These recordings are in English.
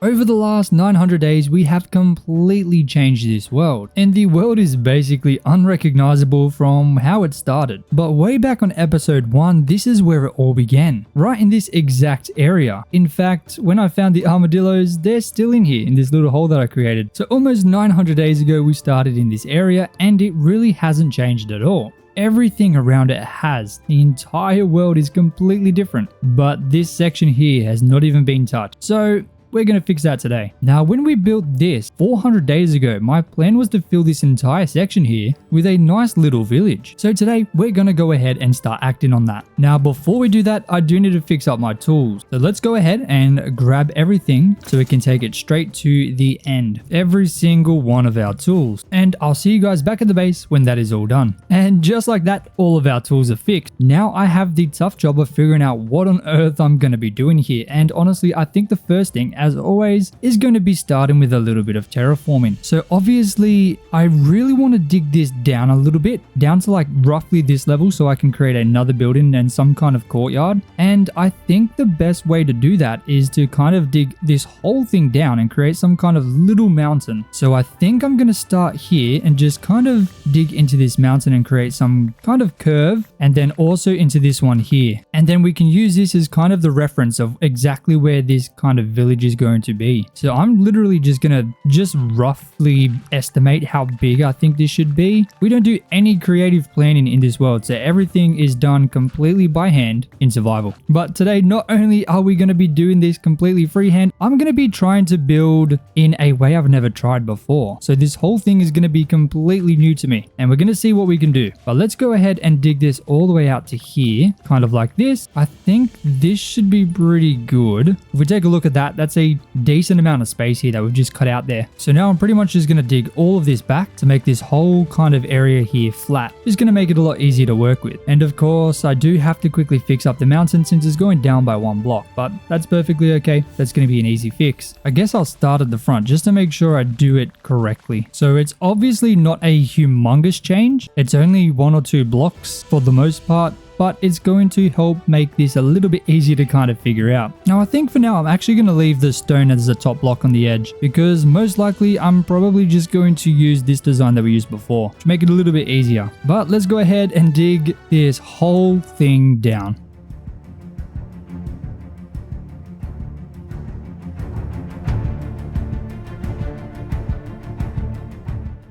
Over the last 900 days, we have completely changed this world, and the world is basically unrecognizable from how it started. But way back on episode 1, this is where it all began, right in this exact area. In fact, when I found the armadillos, they're still in here in this little hole that I created. So almost 900 days ago, we started in this area, and it really hasn't changed at all. Everything around it has. The entire world is completely different, but this section here has not even been touched. So we're going to fix that today. Now, when we built this 400 days ago, my plan was to fill this entire section here with a nice little village. So today, we're going to go ahead and start acting on that. Now, before we do that, I do need to fix up my tools. So let's go ahead and grab everything so we can take it straight to the end. Every single one of our tools. And I'll see you guys back at the base when that is all done. And just like that, all of our tools are fixed. Now I have the tough job of figuring out what on earth I'm going to be doing here. And honestly, I think the first thing, as always, is going to be starting with a little bit of terraforming. So obviously I really want to dig this down a little bit, down to like roughly this level, so I can create another building and some kind of courtyard. And I think the best way to do that is to kind of dig this whole thing down and create some kind of little mountain. So I think I'm going to start here and just kind of dig into this mountain and create some kind of curve, and then also into this one here. And then we can use this as kind of the reference of exactly where this kind of village is going to be. So I'm literally just gonna roughly estimate how big I think this should be. We don't do any creative planning in this world, so everything is done completely by hand in survival. But today, not only are we gonna be doing this completely freehand, I'm gonna be trying to build in a way I've never tried before. So this whole thing is gonna be completely new to me, and we're gonna see what we can do. But let's go ahead and dig this all the way out to here, kind of like this. I think this should be pretty good. If we take a look at that, that's a decent amount of space here that we've just cut out there. So now I'm pretty much just going to dig all of this back to make this whole kind of area here flat. Just going to make it a lot easier to work with. And of course, I do have to quickly fix up the mountain since it's going down by one block, but that's perfectly okay. That's going to be an easy fix. I guess I'll start at the front just to make sure I do it correctly. So it's obviously not a humongous change. It's only 1 or 2 blocks for the most part, but it's going to help make this a little bit easier to kind of figure out. Now, I think for now, I'm actually going to leave the stone as the top block on the edge, because most likely I'm probably just going to use this design that we used before to make it a little bit easier. But let's go ahead and dig this whole thing down.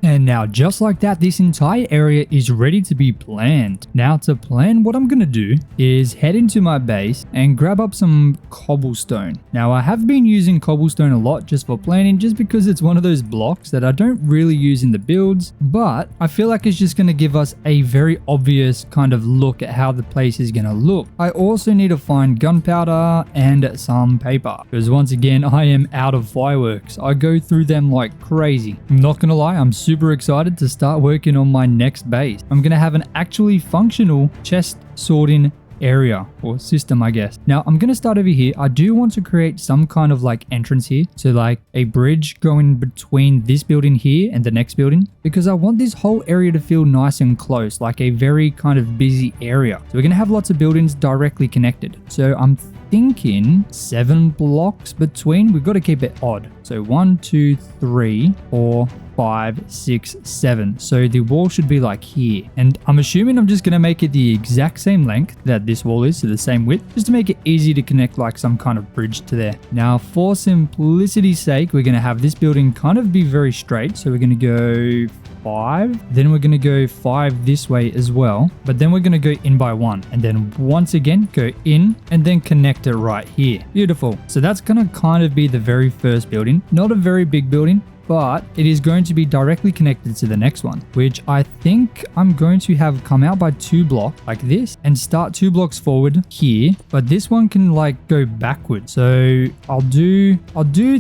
And now, just like that, this entire area is ready to be planned. Now, to plan, what I'm going to do is head into my base and grab up some cobblestone. Now, I have been using cobblestone a lot just for planning, just because it's one of those blocks that I don't really use in the builds, but I feel like it's just going to give us a very obvious kind of look at how the place is going to look. I also need to find gunpowder and some paper, because once again, I am out of fireworks. I go through them like crazy. I'm not going to lie, I'm super excited to start working on my next base. I'm going to have an actually functional chest sorting area or system, I guess. Now, I'm going to start over here. I do want to create some kind of like entrance here. So like a bridge going between this building here and the next building, because I want this whole area to feel nice and close, like a very kind of busy area. So we're going to have lots of buildings directly connected. So I'm thinking 7 blocks between. We've got to keep it odd. So 1, 2, 3, 4, 5, 6, 7. So the wall should be like here. And I'm assuming I'm just going to make it the exact same length that this wall is, so the same width, just to make it easy to connect like some kind of bridge to there. Now, for simplicity's sake, we're going to have this building kind of be very straight. So we're going to go 5, then we're going to go 5 this way as well, but then we're going to go in by 1, and then once again go in and then connect it right here. Beautiful. So that's going to kind of be the very first building. Not a very big building, but it is going to be directly connected to the next one, which I think I'm going to have come out by 2 blocks like this and start 2 blocks forward here, but this one can like go backwards. So I'll do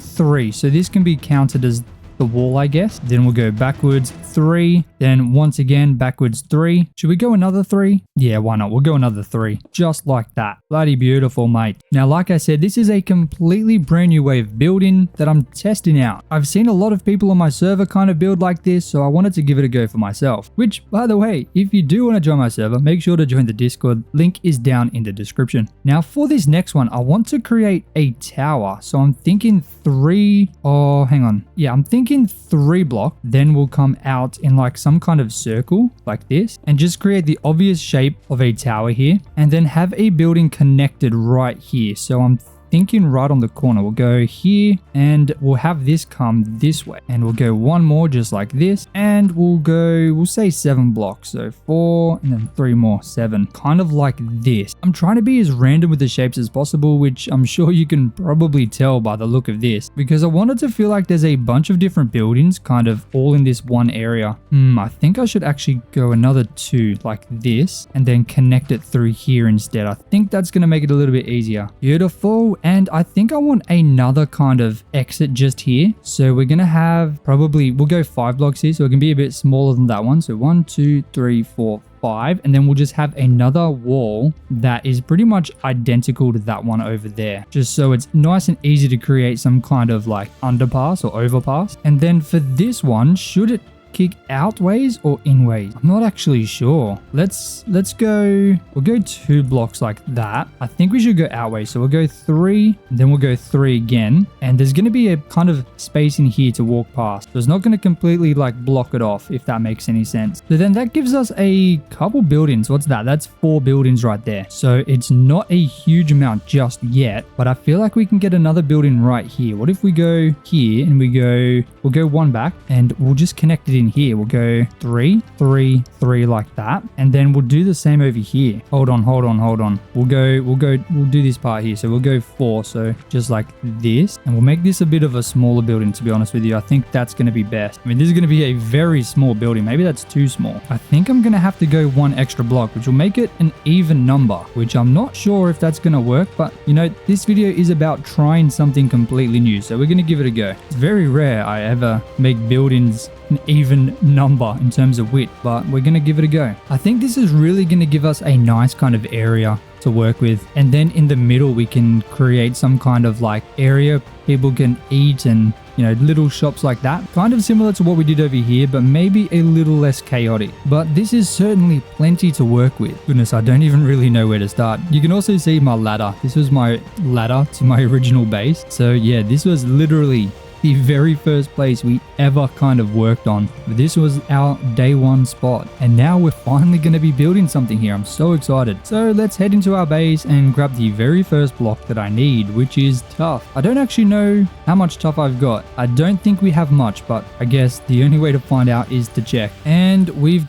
3, so this can be counted as the wall, I guess. Then we'll go backwards 3, then once again backwards 3. Should we go another 3? Yeah, why not? We'll go another 3, just like that. Bloody beautiful, mate. Now, like I said, this is a completely brand new way of building that I'm testing out. I've seen a lot of people on my server kind of build like this, so I wanted to give it a go for myself. Which, by the way, if you do want to join my server, make sure to join the Discord. Link is down in the description. Now, for this next one, I want to create a tower. So I'm thinking 3, oh, hang on. Yeah, I'm thinking 3 block. Then we'll come out in like some kind of circle like this and just create the obvious shape of a tower here and then have a building connected right here. So I'm thinking right on the corner. We'll go here and we'll have this come this way and we'll go one more just like this and we'll say 7 blocks. So 4 and then 3 more, 7, kind of like this. I'm trying to be as random with the shapes as possible, which I'm sure you can probably tell by the look of this, because I wanted to feel like there's a bunch of different buildings kind of all in this one area. I think I should actually go another 2 like this and then connect it through here instead. I think that's going to make it a little bit easier. Beautiful. And I think I want another kind of exit just here. So we're going to have we'll go 5 blocks here. So it can be a bit smaller than that one. So 1, 2, 3, 4, 5. And then we'll just have another wall that is pretty much identical to that one over there. Just so it's nice and easy to create some kind of like underpass or overpass. And then for this one, should it kick outways or inways? I'm not actually sure. Let's go, we'll go 2 blocks like that. I think we should go outways. So we'll go 3, and then we'll go 3 again. And there's going to be a kind of space in here to walk past. So it's not going to completely like block it off, if that makes any sense. So then that gives us a couple buildings. What's that? That's 4 buildings right there. So it's not a huge amount just yet, but I feel like we can get another building right here. What if we go here and we'll go 1 back and we'll just connect it in here. We'll go 3, 3, 3 like that. And then we'll do the same over here. Hold on. We'll do this part here. So we'll go 4. So just like this. And we'll make this a bit of a smaller building, to be honest with you. I think that's going to be best. I mean, this is going to be a very small building. Maybe that's too small. I think I'm going to have to go 1 extra block, which will make it an even number, which I'm not sure if that's going to work. But, you know, this video is about trying something completely new. So we're going to give it a go. It's very rare I ever make buildings an even number in terms of width, but we're going to give it a go. I think this is really going to give us a nice kind of area to work with, and then in the middle we can create some kind of like area people can eat and, you know, little shops like that, kind of similar to what we did over here, but maybe a little less chaotic. But this is certainly plenty to work with. Goodness, I don't even really know where to start. You can also see my ladder. This was my ladder to my original base. So yeah, this was literally the very first place we ever kind of worked on. This was our day 1 spot, and now we're finally going to be building something here. I'm so excited. So let's head into our base and grab the very first block that I need, which is tough. I don't actually know how much tough I've got. I don't think we have much, but I guess the only way to find out is to check. And we've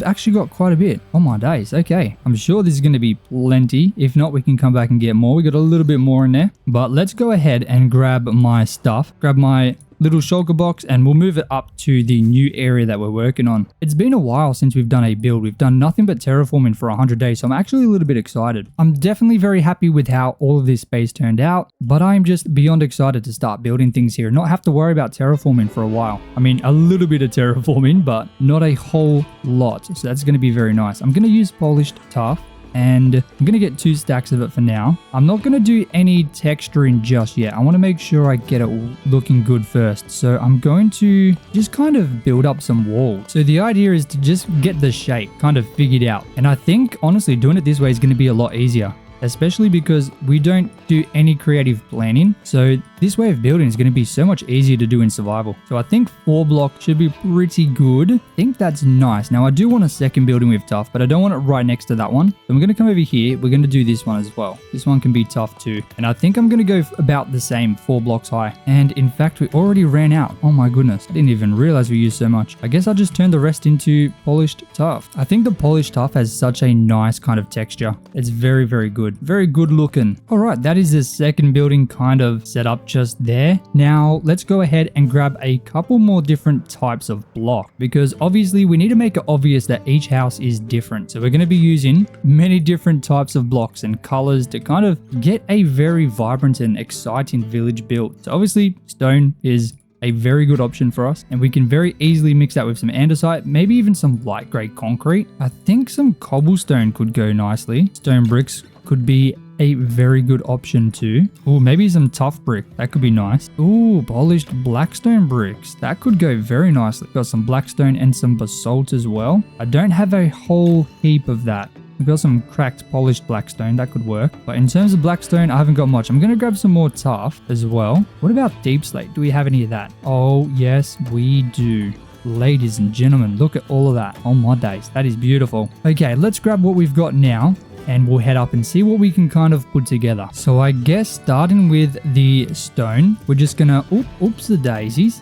actually got quite a bit. Oh my days. Okay, I'm sure this is going to be plenty. If not, we can come back and get more. We got a little bit more in there, but let's go ahead and grab my stuff, grab my little shulker box, and we'll move it up to the new area that we're working on. It's been a while since we've done a build. We've done nothing but terraforming for 100 days, so I'm actually a little bit excited. I'm definitely very happy with how all of this space turned out, but I'm just beyond excited to start building things here and not have to worry about terraforming for a while. I mean, a little bit of terraforming, but not a whole lot, so that's going to be very nice. I'm going to use polished tuff, and I'm going to get 2 stacks of it for now. I'm not going to do any texturing just yet. I want to make sure I get it looking good first. So I'm going to just kind of build up some walls. So the idea is to just get the shape kind of figured out. And I think honestly doing it this way is going to be a lot easier, especially because we don't do any creative planning. So this way of building is going to be so much easier to do in survival. So I think 4 block should be pretty good. I think that's nice. Now I do want a second building with tough, but I don't want it right next to that one. So I'm going to come over here. We're going to do this one as well. This one can be tough too. And I think I'm going to go about the same, 4 blocks high. And in fact, we already ran out. Oh my goodness. I didn't even realize we used so much. I guess I'll just turn the rest into polished tough. I think the polished tough has such a nice kind of texture. It's very, very good. Very good looking. All right, that is the second building kind of set up just there. Now let's go ahead and grab a couple more different types of block, because obviously we need to make it obvious that each house is different. So we're going to be using many different types of blocks and colors to kind of get a very vibrant and exciting village built. So obviously stone is a very good option for us. And we can very easily mix that with some andesite, maybe even some light grey concrete. I think some cobblestone could go nicely. Stone bricks could be a very good option too. Oh, maybe some tough brick. That could be nice. Oh, polished blackstone bricks. That could go very nicely. Got some blackstone and some basalt as well. I don't have a whole heap of that. We've got some cracked polished blackstone. That could work. But in terms of blackstone, I haven't got much. I'm going to grab some more tough as well. What about deep slate? Do we have any of that? Oh, yes, we do. Ladies and gentlemen, look at all of that. Oh my days. That is beautiful. Okay, let's grab what we've got now. And we'll head up and see what we can kind of put together. So I guess starting with the stone, we're just gonna, oops the daisies.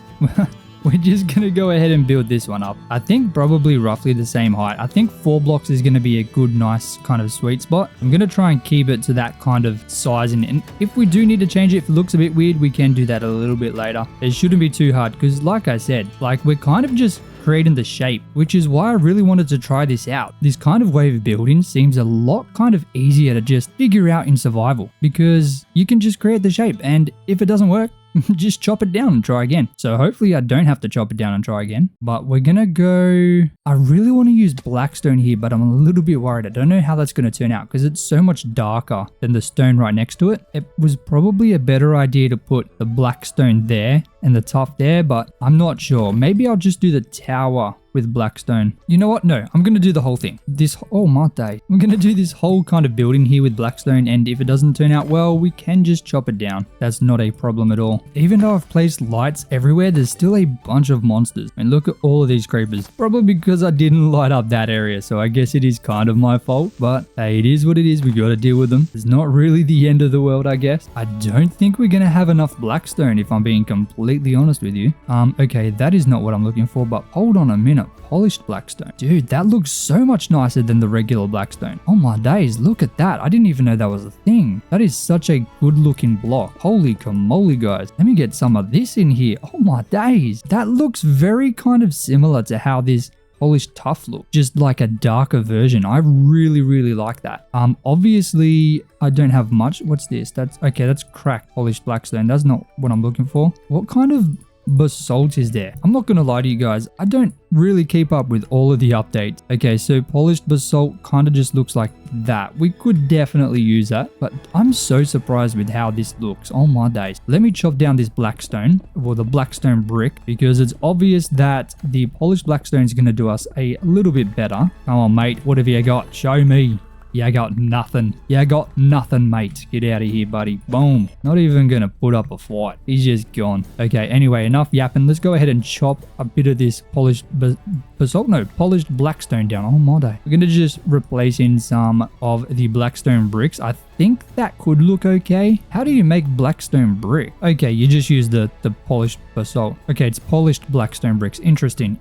We're just gonna go ahead and build this one up. I think probably roughly the same height. I think 4 blocks is gonna be a good, nice kind of sweet spot. I'm gonna try and keep it to that kind of size. And if we do need to change it, if it looks a bit weird, we can do that a little bit later. It shouldn't be too hard because like I said, like we're kind of just creating the shape, which is why I really wanted to try this out. This kind of way of building seems a lot kind of easier to just figure out in survival because you can just create the shape, and if it doesn't work, just chop it down and try again. So hopefully I don't have to chop it down and try again. But we're gonna go, I really want to use blackstone here, but I'm a little bit worried. I don't know how that's going to turn out because it's so much darker than the stone right next to it. It was probably a better idea to put the blackstone there and the tough there, but I'm not sure. Maybe I'll just do the tower with blackstone. You know what? No, I'm going to do the whole thing. Oh my day. I'm going to do this whole kind of building here with blackstone, and if it doesn't turn out well, we can just chop it down. That's not a problem at all. Even though I've placed lights everywhere, there's still a bunch of monsters. And look at all of these creepers. Probably because I didn't light up that area, so I guess it is kind of my fault, but hey, it is what it is. We got to deal with them. It's not really the end of the world, I guess. I don't think we're going to have enough blackstone if I'm being completely honest with you. Okay, that is not what I'm looking for, but hold on a minute. Polished blackstone. Dude, that looks so much nicer than the regular blackstone. Oh my days, look at that. I didn't even know that was a thing. That is such a good looking block. Holy camole, guys. Let me get some of this in here. Oh my days. That looks very kind of similar to how this polished tough look, just like a darker version. I really like that. Obviously I don't have much. What's this? That's cracked polished blackstone. That's not what I'm looking for. What kind of basalt is there? I'm not gonna lie to you guys, I don't really keep up with all of the updates. Okay, so polished basalt kind of just looks like that. We could definitely use that, but I'm so surprised with how this looks. Oh my days. Let me chop down this blackstone, or the blackstone brick, because it's obvious that the polished blackstone is gonna do us a little bit better. Come on, mate, what have you got? Show me. Yeah, I got nothing. Yeah, I got nothing, mate. Get out of here, buddy. Boom. Not even gonna put up a fight. He's just gone. Okay, anyway, enough yapping. Let's go ahead and chop a bit of this polished polished blackstone down. Oh my day. We're gonna just replace in some of the blackstone bricks. I think that could look okay. How do you make blackstone brick? Okay, you just use the polished basalt. Okay, it's polished blackstone bricks. Interesting.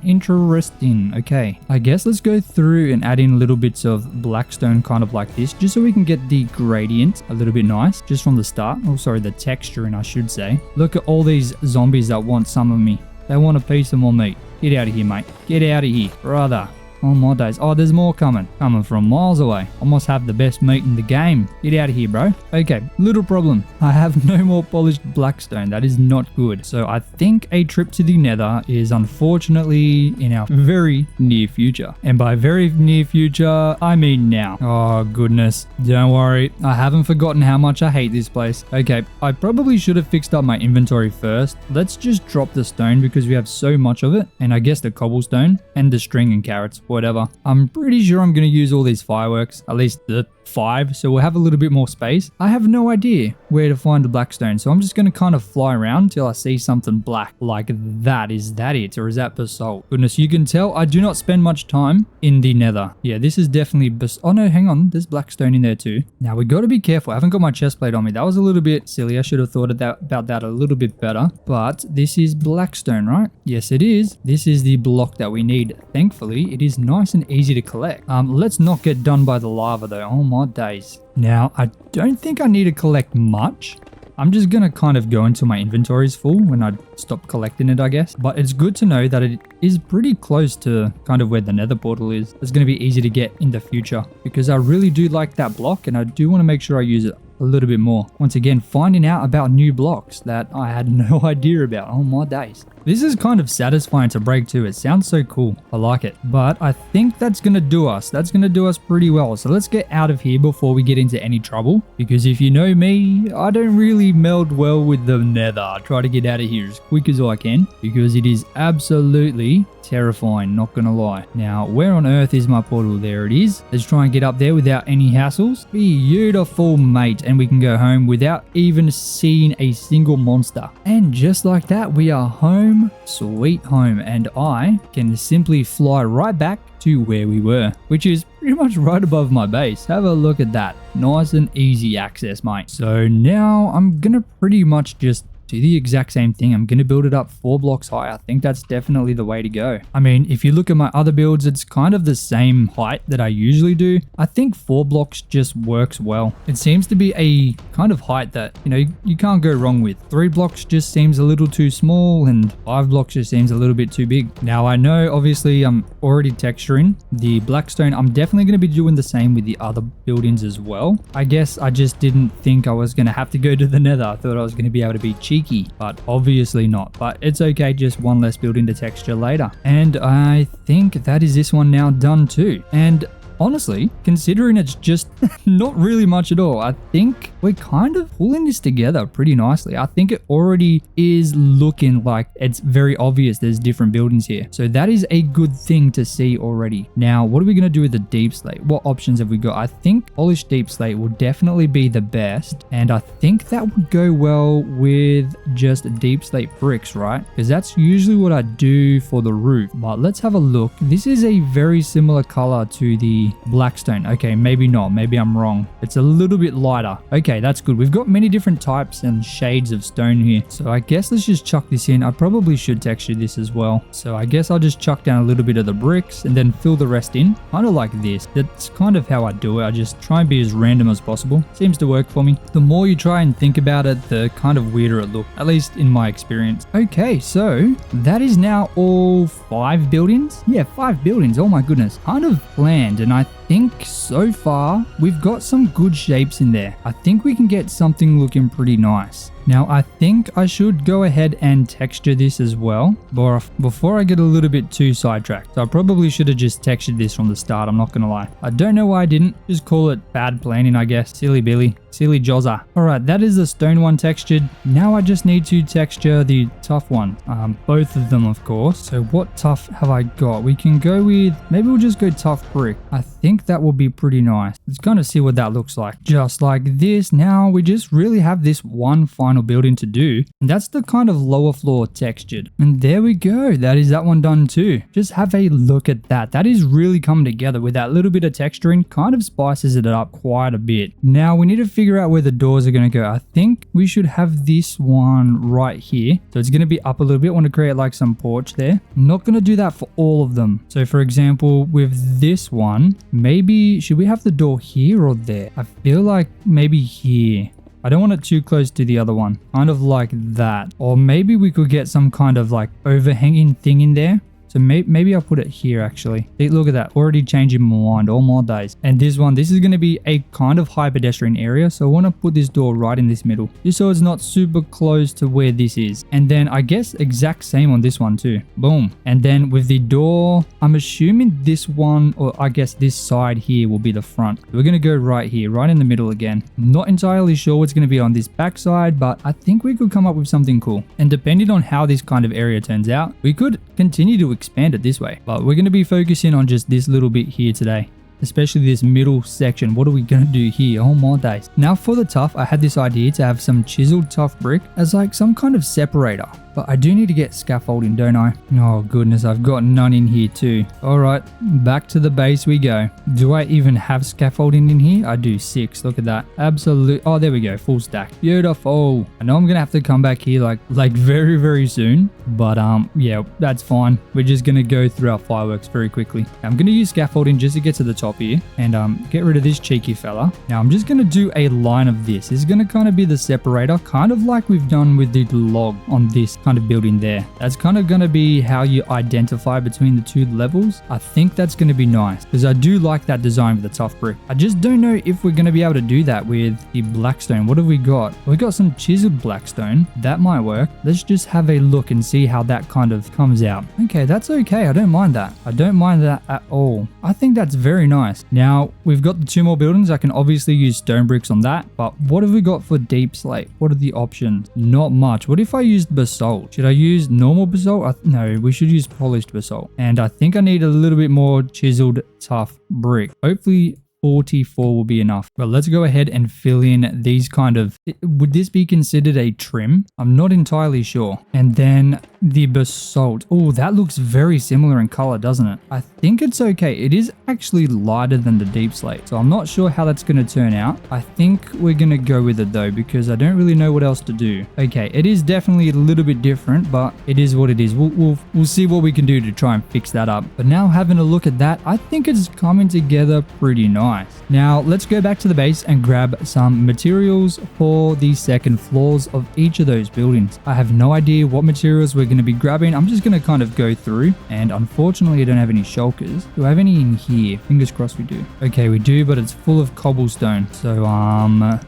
Okay, I guess let's go through and add in little bits of blackstone kind of like this, just so we can get the gradient a little bit nice just from the start. Oh, sorry, the texturing, I should say. Look at all these zombies that want some of me. They want a piece of more meat. Get out of here, mate. Get out of here, brother. Oh my days. Oh, there's more coming from miles away. I must have the best meat in the game. Get out of here, bro. Okay, little problem. I have no more polished blackstone. That is not good. So I think a trip to the nether is unfortunately in our very near future. And by very near future, I mean now. Oh goodness. Don't worry. I haven't forgotten how much I hate this place. Okay, I probably should have fixed up my inventory first. Let's just drop the stone because we have so much of it. And I guess the cobblestone and the string and carrots. Whatever. I'm pretty sure I'm going to use all these fireworks, at least the 5, so we'll have a little bit more space. I have no idea where to find the blackstone, so I'm just going to kind of fly around until I see something black like that. Is that it, or is that basalt? Goodness, you can tell I do not spend much time in the nether. Yeah, this is definitely oh no, hang on, there's blackstone in there too. Now we got to be careful. I haven't got my chest plate on me. That was a little bit silly. I should have thought about that a little bit better, but this is blackstone, right? Yes, it is. This is the block that we need. Thankfully, it is nice and easy to collect. Let's not get done by the lava though. Oh my days. Now, I don't think I need to collect much. I'm just going to kind of go until my inventory is full when I stop collecting it, I guess. But it's good to know that it is pretty close to kind of where the nether portal is. It's going to be easy to get in the future because I really do like that block and I do want to make sure I use it a little bit more. Once again, finding out about new blocks that I had no idea about. Oh my days. This is kind of satisfying to break too. It sounds so cool. I like it. But I think that's going to do us. That's going to do us pretty well. So let's get out of here before we get into any trouble. Because if you know me, I don't really meld well with the nether. I try to get out of here as quick as I can. Because it is absolutely terrifying, not gonna lie. Now, where on earth is my portal? There it is. Let's try and get up there without any hassles. Beautiful, mate. And we can go home without even seeing a single monster. And just like that, we are home, sweet home. And I can simply fly right back to where we were, which is pretty much right above my base. Have a look at that. Nice and easy access, mate. So now I'm gonna pretty much just do the exact same thing. I'm going to build it up 4 blocks high. I think that's definitely the way to go. I mean, if you look at my other builds, it's kind of the same height that I usually do. I think 4 blocks just works well. It seems to be a kind of height that, you know, you can't go wrong with. 3 blocks just seems a little too small and 5 blocks just seems a little bit too big. Now, I know obviously I'm already texturing the blackstone. I'm definitely going to be doing the same with the other buildings as well. I guess I just didn't think I was going to have to go to the nether. I thought I was going to be able to be cheeky, but obviously not. But it's okay, just one less building to texture later. And I think that is this one now done too. And honestly, considering it's just not really much at all, I think we're kind of pulling this together pretty nicely. I think it already is looking like it's very obvious there's different buildings here. So that is a good thing to see already. Now, what are we going to do with the deep slate? What options have we got? I think polished deep slate will definitely be the best. And I think that would go well with just deep slate bricks, right? Because that's usually what I do for the roof. But let's have a look. This is a very similar color to the blackstone. Okay, maybe not. Maybe I'm wrong. It's a little bit lighter. Okay, that's good. We've got many different types and shades of stone here. So I guess let's just chuck this in. I probably should texture this as well. So I guess I'll just chuck down a little bit of the bricks and then fill the rest in. Kind of like this. That's kind of how I do it. I just try and be as random as possible. Seems to work for me. The more you try and think about it, the kind of weirder it looks. At least in my experience. Okay, so that is now all 5 buildings. Yeah, 5 buildings. Oh my goodness. Kind of planned, and I think so far we've got some good shapes in there. I think we can get something looking pretty nice. Now, I think I should go ahead and texture this as well, but before I get a little bit too sidetracked. So I probably should have just textured this from the start, I'm not gonna lie. I don't know why I didn't. Just call it bad planning, I guess. Silly Billy. Silly Jozza. Alright, that is the stone one textured. Now I just need to texture the tough one. Both of them, of course. So what tough have I got? We can go with, maybe we'll just go tough brick. I think that will be pretty nice. Let's kind of see what that looks like. Just like this. Now we just really have this one final building to do, and that's the kind of lower floor textured. And there we go. That is that one done too. Just have a look at that. That is really coming together with that little bit of texturing. Kind of spices it up quite a bit. Now we need to figure out where the doors are going to go. I think we should have this one right here. So it's going to be up a little bit. I want to create like some porch there. I'm not going to do that for all of them. So for example, with this one, maybe should we have the door here or there? I feel like maybe here. I don't want it too close to the other one. Kind of like that. Or maybe we could get some kind of like overhanging thing in there. So maybe I'll put it here actually. See, look at that. Already changing my mind all my days. And this one, this is going to be a kind of high pedestrian area. So I want to put this door right in this middle. Just so it's not super close to where this is. And then I guess exact same on this one too. Boom. And then with the door, I'm assuming this one, or I guess this side here will be the front. We're going to go right here, right in the middle again. Not entirely sure what's going to be on this back side, but I think we could come up with something cool. And depending on how this kind of area turns out, we could continue to expand it this way, but we're going to be focusing on just this little bit here today, especially this middle section. What are we going to do here? Oh my days. Now for the tough, I had this idea to have some chiseled tough brick as like some kind of separator. But I do need to get scaffolding, don't I? Oh goodness, I've got none in here too. Alright, back to the base we go. Do I even have scaffolding in here? I do. 6. Look at that. Absolute. Oh, there we go. Full stack. Beautiful. I know I'm going to have to come back here like very, very soon. But yeah, that's fine. We're just going to go through our fireworks very quickly. I'm going to use scaffolding just to get to the top here. And get rid of this cheeky fella. Now I'm just going to do a line of this. This is going to kind of be the separator. Kind of like we've done with the log on this kind of building there. That's kind of going to be how you identify between the two levels. I think that's going to be nice because I do like that design with the tough brick. I just don't know if we're going to be able to do that with the blackstone. What have we got? We got some chiseled blackstone. That might work. Let's just have a look and see how that kind of comes out. Okay, that's okay. I don't mind that. I don't mind that at all. I think that's very nice. Now, we've got the 2 more buildings. I can obviously use stone bricks on that, but what have we got for deep slate? What are the options? Not much. What if I used basalt? Should I use normal basalt? No, we should use polished basalt. And I think I need a little bit more chiseled tough brick. Hopefully 44 will be enough. But let's go ahead and fill in these kind of... Would this be considered a trim? I'm not entirely sure. And then the basalt. Oh, that looks very similar in color, doesn't it? I think it's okay. It is actually lighter than the deep slate. So I'm not sure how that's going to turn out. I think we're going to go with it though, because I don't really know what else to do. Okay, it is definitely a little bit different, but it is what it is. We'll see what we can do to try and fix that up. But now having a look at that, I think it's coming together pretty nice. Now let's go back to the base and grab some materials for the second floors of each of those buildings. I have no idea what materials we're going to be grabbing. I'm just going to kind of go through, and unfortunately I don't have any shulkers. Do I have any in here? Fingers crossed we do. Okay, we do, but it's full of cobblestone. So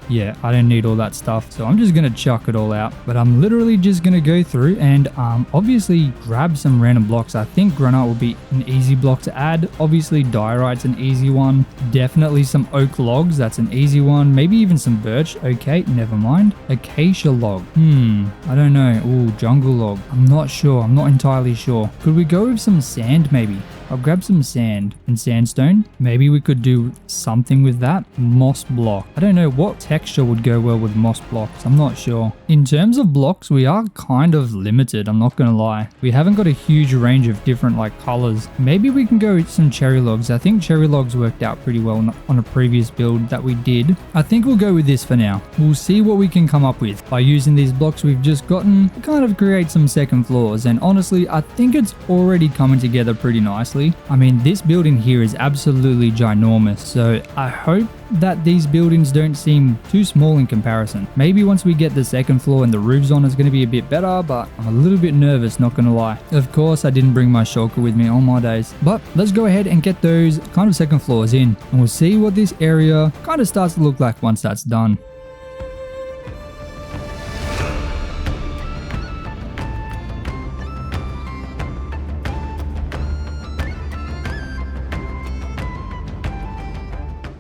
yeah, I don't need all that stuff. So I'm just going to chuck it all out. But I'm literally just going to go through and obviously grab some random blocks. I think granite will be an easy block to add. Obviously diorite's an easy one. Definitely some oak logs. That's an easy one. Maybe even some birch. Okay, never mind. Acacia log. I don't know. Ooh, jungle log. I'm not sure. I'm not entirely sure. Could we go with some sand maybe? I'll grab some sand and sandstone. Maybe we could do something with that. Moss block. I don't know what texture would go well with moss blocks. I'm not sure. In terms of blocks, we are kind of limited. I'm not going to lie. We haven't got a huge range of different like colors. Maybe we can go with some cherry logs. I think cherry logs worked out pretty well on a previous build that we did. I think we'll go with this for now. We'll see what we can come up with. By using these blocks we've just gotten, to kind of create some second floors. And honestly, I think it's already coming together pretty nicely. I mean, this building here is absolutely ginormous, so I hope that these buildings don't seem too small in comparison. Maybe once we get the second floor and the roofs on, it's going to be a bit better, but I'm a little bit nervous, not going to lie. Of course, I didn't bring my shulker with me on my days, but let's go ahead and get those kind of second floors in, and we'll see what this area kind of starts to look like once that's done.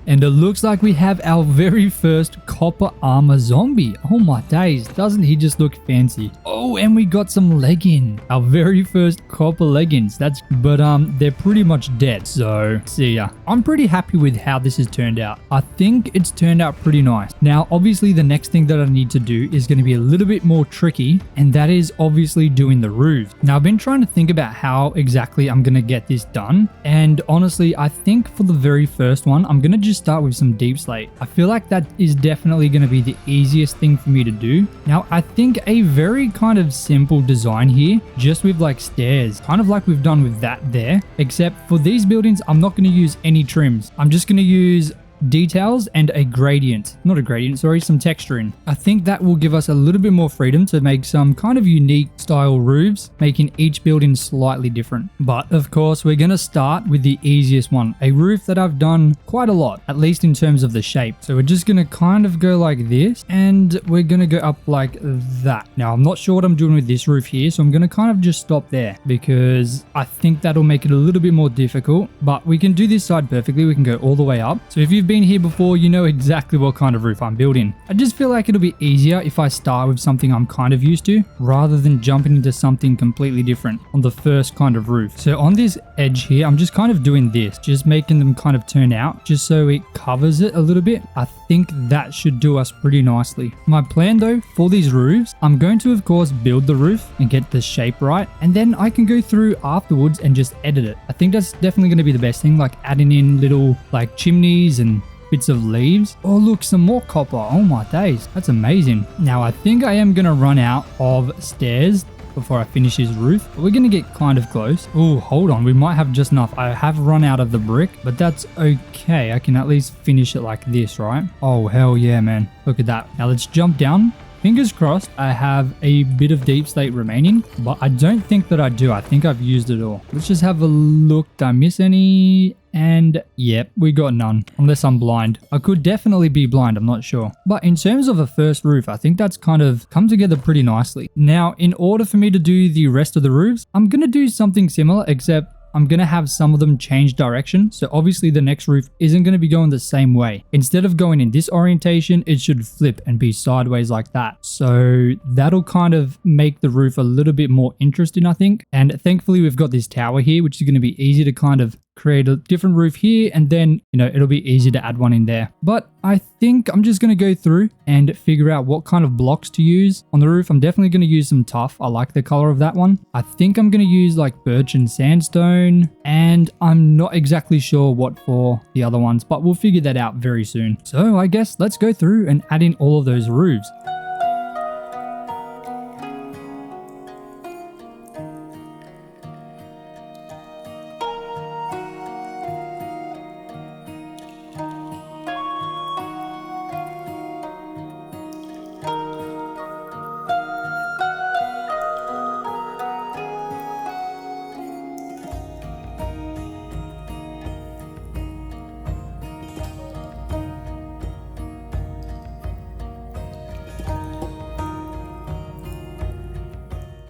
And it looks like we have our very first copper armor zombie. Oh my days, doesn't he just look fancy? Oh, and we got some leggings. Our very first copper leggings. But they're pretty much dead, so see ya. I'm pretty happy with how this has turned out. I think it's turned out pretty nice. Now, obviously the next thing that I need to do is going to be a little bit more tricky, and that is obviously doing the roofs. Now, I've been trying to think about how exactly I'm going to get this done, and honestly, I think for the very first one, I'm going to just start with some deep slate. I feel like that is definitely going to be the easiest thing for me to do. Now, I think a very kind of simple design here, just with like stairs, kind of like we've done with that there, except for these buildings, I'm not going to use any trims. I'm just going to use details and a gradient. Not a gradient, sorry, some texturing. I think that will give us a little bit more freedom to make some kind of unique style roofs, making each building slightly different. But of course, we're going to start with the easiest one, a roof that I've done quite a lot, at least in terms of the shape. So we're just going to kind of go like this, and we're going to go up like that. Now, I'm not sure what I'm doing with this roof here, so I'm going to kind of just stop there because I think that'll make it a little bit more difficult, but we can do this side perfectly. We can go all the way up. So if you've been here before, you know exactly what kind of roof I'm building. I just feel like it'll be easier if I start with something I'm kind of used to rather than jumping into something completely different on the first kind of roof. So on this edge here, I'm just kind of doing this, just making them kind of turn out just so it covers it a little bit. I think that should do us pretty nicely. My plan though for these roofs, I'm going to of course build the roof and get the shape right, and then I can go through afterwards and just edit it. I think that's definitely going to be the best thing, like adding in little like chimneys and bits of leaves. Oh look, some more copper. Oh my days, that's amazing. Now I think I am gonna run out of stairs before I finish his roof, but we're gonna get kind of close. Oh, hold on, we might have just enough. I have run out of the brick, but that's okay. I can at least finish it like this, right? Oh hell yeah, man, look at that. Now let's jump down fingers crossed I have a bit of deep slate remaining, but I don't think that I do. I think I've used it all. Let's just have a look. Did I miss any? And yep, we got none, unless I'm blind. I could definitely be blind, I'm not sure. But in terms of a first roof, I think that's kind of come together pretty nicely. Now, in order for me to do the rest of the roofs, I'm going to do something similar, except I'm going to have some of them change direction. So obviously the next roof isn't going to be going the same way. Instead of going in this orientation, it should flip and be sideways like that. So that'll kind of make the roof a little bit more interesting, I think. And thankfully we've got this tower here, which is going to be easy to kind of create a different roof here, and then, you know, it'll be easy to add one in there. But I think I'm just going to go through and figure out what kind of blocks to use on the roof. I'm definitely going to use some tuff. I like the color of that one. I think I'm going to use like birch and sandstone, and I'm not exactly sure what for the other ones, but we'll figure that out very soon. So I guess let's go through and add in all of those roofs.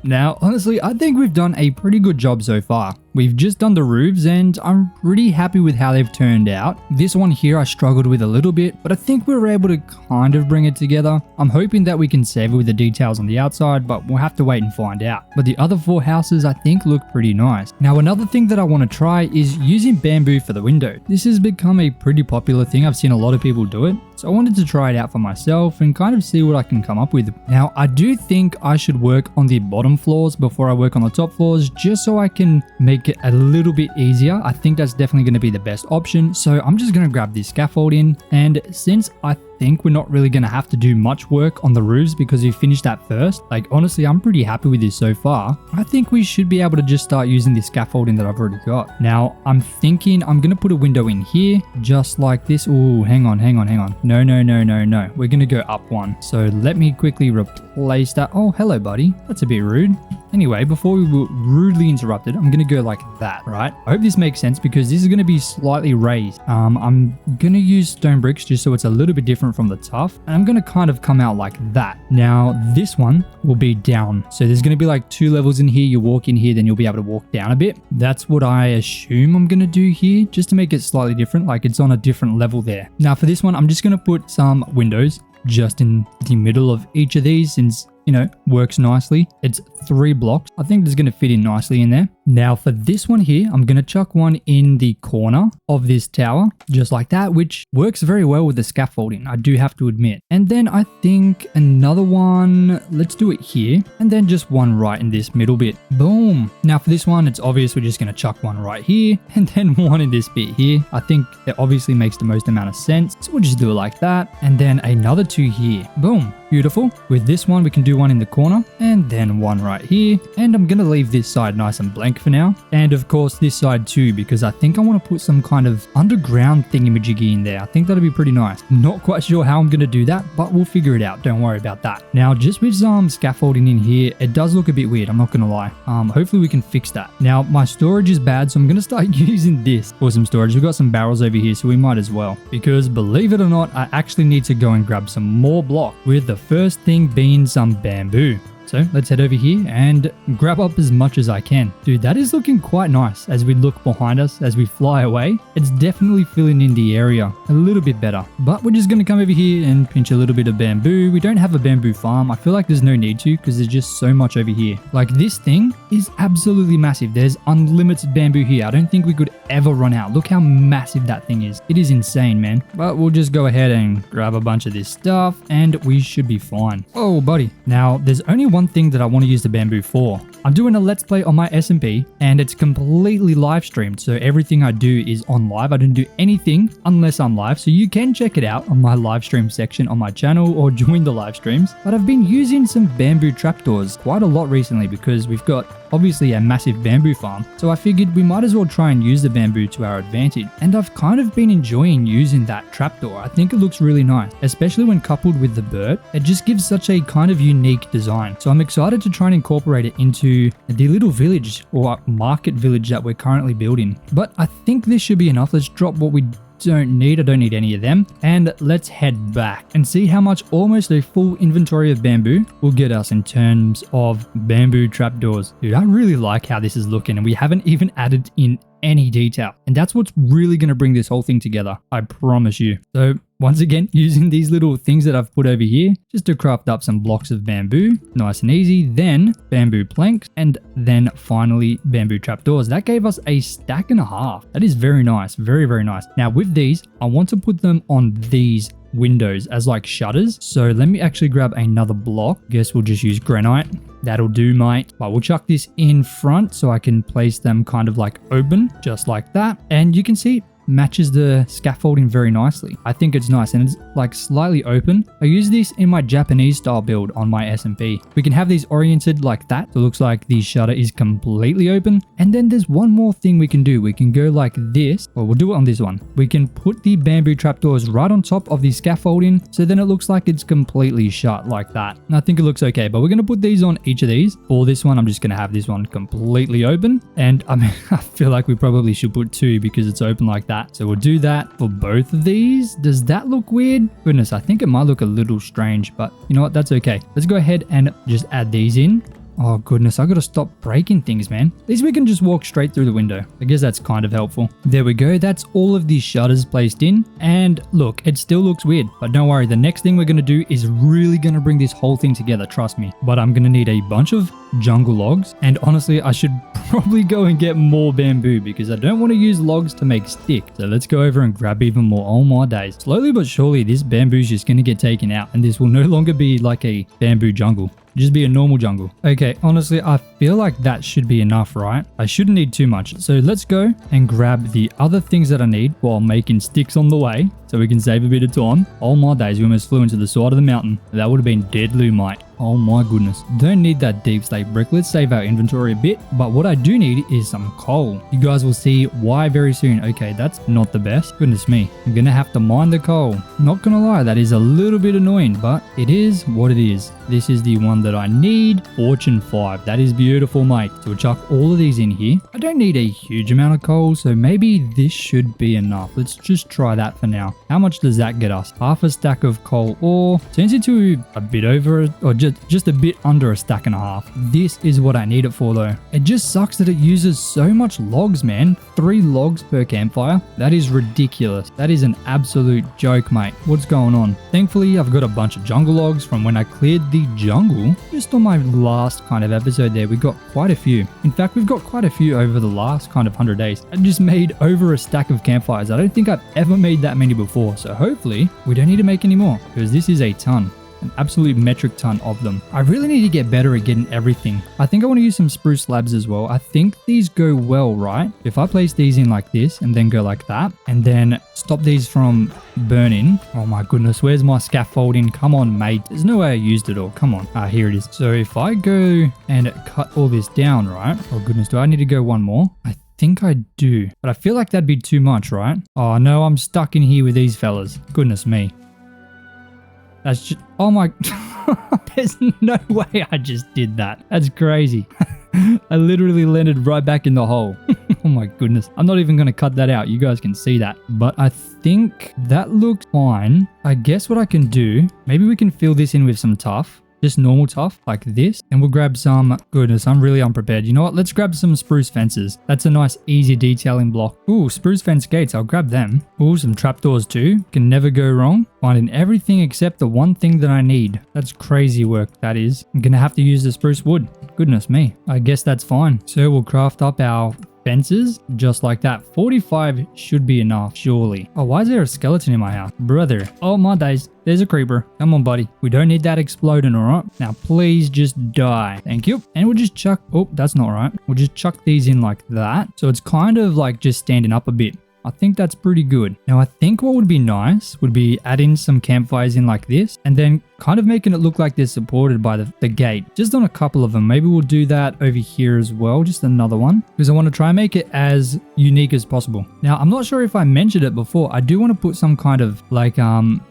Now, honestly, I think we've done a pretty good job so far. We've just done the roofs and I'm pretty happy with how they've turned out. This one here I struggled with a little bit, but I think we were able to kind of bring it together. I'm hoping that we can save it with the details on the outside, but we'll have to wait and find out. But the other 4 houses I think look pretty nice. Now, another thing that I want to try is using bamboo for the window. This has become a pretty popular thing. I've seen a lot of people do it. So I wanted to try it out for myself and kind of see what I can come up with. Now, I do think I should work on the bottom floors before I work on the top floors, just so I can make it a little bit easier. I think that's definitely going to be the best option. So I'm just going to grab this scaffolding, and since I think we're not really going to have to do much work on the roofs because we finished that first, like honestly I'm pretty happy with this so far. I think we should be able to just start using the scaffolding that I've already got. Now I'm thinking I'm going to put a window in here just like this. Oh, hang on. No, we're going to go up one. So let me quickly replace that. Oh, hello buddy, that's a bit rude. Anyway, before we were rudely interrupted, I'm going to go like that, right? I hope this makes sense because this is going to be slightly raised. I'm going to use stone bricks just so it's a little bit different from the tuff, and I'm going to kind of come out like that. Now this one will be down, so there's going to be like 2 levels in here. You walk in here, then you'll be able to walk down a bit. That's what I assume I'm going to do here, just to make it slightly different, like it's on a different level there. Now for this one, I'm just going to put some windows just in the middle of each of these, since, you know, works nicely. It's 3 blocks. I think it's going to fit in nicely in there. Now for this one here, I'm going to chuck one in the corner of this tower, just like that, which works very well with the scaffolding, I do have to admit. And then I think another one, let's do it here, and then just one right in this middle bit. Boom. Now for this one, it's obvious we're just going to chuck one right here, and then one in this bit here. I think it obviously makes the most amount of sense, so we'll just do it like that. And then another 2 here. Boom. Beautiful. With this one, we can do one in the corner, and then one right here. And I'm going to leave this side nice and blank for now. And of course this side too, because I think I want to put some kind of underground thingamajiggy in there. I think that'll be pretty nice. Not quite sure how I'm going to do that, but we'll figure it out. Don't worry about that. Now just with some scaffolding in here, it does look a bit weird, I'm not going to lie. Hopefully we can fix that. Now my storage is bad, so I'm going to start using this for some storage. We've got some barrels over here, so we might as well, because believe it or not, I actually need to go and grab some more block, with the first thing being some bamboo. So let's head over here and grab up as much as I can. Dude, that is looking quite nice as we look behind us, as we fly away. It's definitely filling in the area a little bit better. But we're just going to come over here and pinch a little bit of bamboo. We don't have a bamboo farm. I feel like there's no need to, because there's just so much over here. Like this thing is absolutely massive. There's unlimited bamboo here. I don't think we could ever run out. Look how massive that thing is. It is insane, man. But we'll just go ahead and grab a bunch of this stuff and we should be fine. Oh, buddy. Now, there's only one thing that I want to use the bamboo for, I'm doing a Let's Play on my SMP and it's completely live streamed. So everything I do is on live. I don't do anything unless I'm live. So you can check it out on my live stream section on my channel or join the live streams. But I've been using some bamboo trapdoors quite a lot recently because we've got obviously a massive bamboo farm. So I figured we might as well try and use the bamboo to our advantage. And I've kind of been enjoying using that trapdoor. I think it looks really nice, especially when coupled with the bird. It just gives such a kind of unique design. So I'm excited to try and incorporate it into the little village or market village that we're currently building. But I think this should be enough. Let's drop what we don't need. I don't need any of them. And let's head back and see how much almost a full inventory of bamboo will get us in terms of bamboo trapdoors. Dude, I really like how this is looking and we haven't even added in any detail. And that's what's really going to bring this whole thing together. I promise you. So once again, using these little things that I've put over here just to craft up some blocks of bamboo, nice and easy, then bamboo planks, and then finally bamboo trapdoors. That gave us a stack and a half. That is very nice. Very, very nice. Now with these, I want to put them on these windows as like shutters. So let me actually grab another block. Guess we'll just use granite. That'll do, mate. But we'll chuck this in front so I can place them kind of like open, just like that. And you can see matches the scaffolding very nicely. I think it's nice and it's like slightly open. I use this in my Japanese style build on my SMP. We can have these oriented like that. So it looks like the shutter is completely open. And then there's one more thing we can do. We can go like this, or we'll do it on this one. We can put the bamboo trapdoors right on top of the scaffolding. So then it looks like it's completely shut like that. And I think it looks okay, but we're going to put these on each of these. For this one, I'm just going to have this one completely open. And I mean, I feel like we probably should put two because it's open like that. So we'll do that for both of these. Does that look weird? Goodness, I think it might look a little strange, but you know what? That's okay. Let's go ahead and just add these in. Oh goodness, I gotta stop breaking things, man. At least we can just walk straight through the window. I guess that's kind of helpful. There we go. That's all of these shutters placed in. And look, it still looks weird, but don't worry. The next thing we're gonna do is really gonna bring this whole thing together, trust me. But I'm gonna need a bunch of jungle logs. And honestly, I should probably go and get more bamboo because I don't want to use logs to make stick. So let's go over and grab even more. Oh my days. Slowly but surely, this bamboo is just gonna get taken out and this will no longer be like a bamboo jungle. Just be a normal jungle. Okay, honestly, I feel like that should be enough, right? I shouldn't need too much. So let's go and grab the other things that I need while making sticks on the way so we can save a bit of time. Oh my days, we almost flew into the side of the mountain. That would have been deadly, mate. Oh my goodness. Don't need that deep slate brick. Let's save our inventory a bit. But what I do need is some coal. You guys will see why very soon. Okay, that's not the best. Goodness me. I'm going to have to mine the coal. Not going to lie, that is a little bit annoying, but it is what it is. This is the one that I need. Fortune 5. That is beautiful, mate. So we'll chuck all of these in here. I don't need a huge amount of coal, so maybe this should be enough. Let's just try that for now. How much does that get us? Half a stack of coal ore turns into a bit over, or just a bit under a stack and a half. This is what I need it for though. It just sucks that it uses so much logs, man. 3 logs per campfire. That is ridiculous. That is an absolute joke, mate. What's going on? Thankfully, I've got a bunch of jungle logs from when I cleared the jungle. Just on my last kind of episode there, we got quite a few. In fact, we've got quite a few over the last kind of 100 days. I just made over a stack of campfires. I don't think I've ever made that many before. So hopefully we don't need to make any more because this is a ton. An absolute metric ton of them. I really need to get better at getting everything. I think I want to use some spruce slabs as well. I think these go well, right? If I place these in like this and then go like that and then stop these from burning. Oh my goodness, where's my scaffolding? Come on, mate. There's no way I used it all. Come on. Ah, here it is. So if I go and cut all this down, right? Oh goodness, do I need to go one more? I think I do, but I feel like that'd be too much, right? Oh no, I'm stuck in here with these fellas. Goodness me. That's just, oh my, there's no way I just did that. That's crazy. I literally landed right back in the hole. Oh my goodness. I'm not even going to cut that out. You guys can see that. But I think that looks fine. I guess what I can do, maybe we can fill this in with some tuff. Just normal tuff like this. And we'll grab some, goodness, I'm really unprepared. You know what? Let's grab some spruce fences. That's a nice, easy detailing block. Ooh, spruce fence gates. I'll grab them. Ooh, some trapdoors too. Can never go wrong. Finding everything except the one thing that I need. That's crazy work, that is. I'm going to have to use the spruce wood. Goodness me. I guess that's fine. So we'll craft up our fences, just like that. 45 should be enough, surely. Oh, why is there a skeleton in my house? Brother. Oh my days. There's a creeper. Come on, buddy. We don't need that exploding, alright? Now, please just die. Thank you. And we'll just chuck... Oh, that's not right. We'll just chuck these in like that. So it's kind of like just standing up a bit. I think that's pretty good. Now, I think what would be nice would be adding some campfires in like this and then kind of making it look like they're supported by the gate. Just on a couple of them. Maybe we'll do that over here as well. Just another one because I want to try and make it as unique as possible. Now, I'm not sure if I mentioned it before. I do want to put some kind of like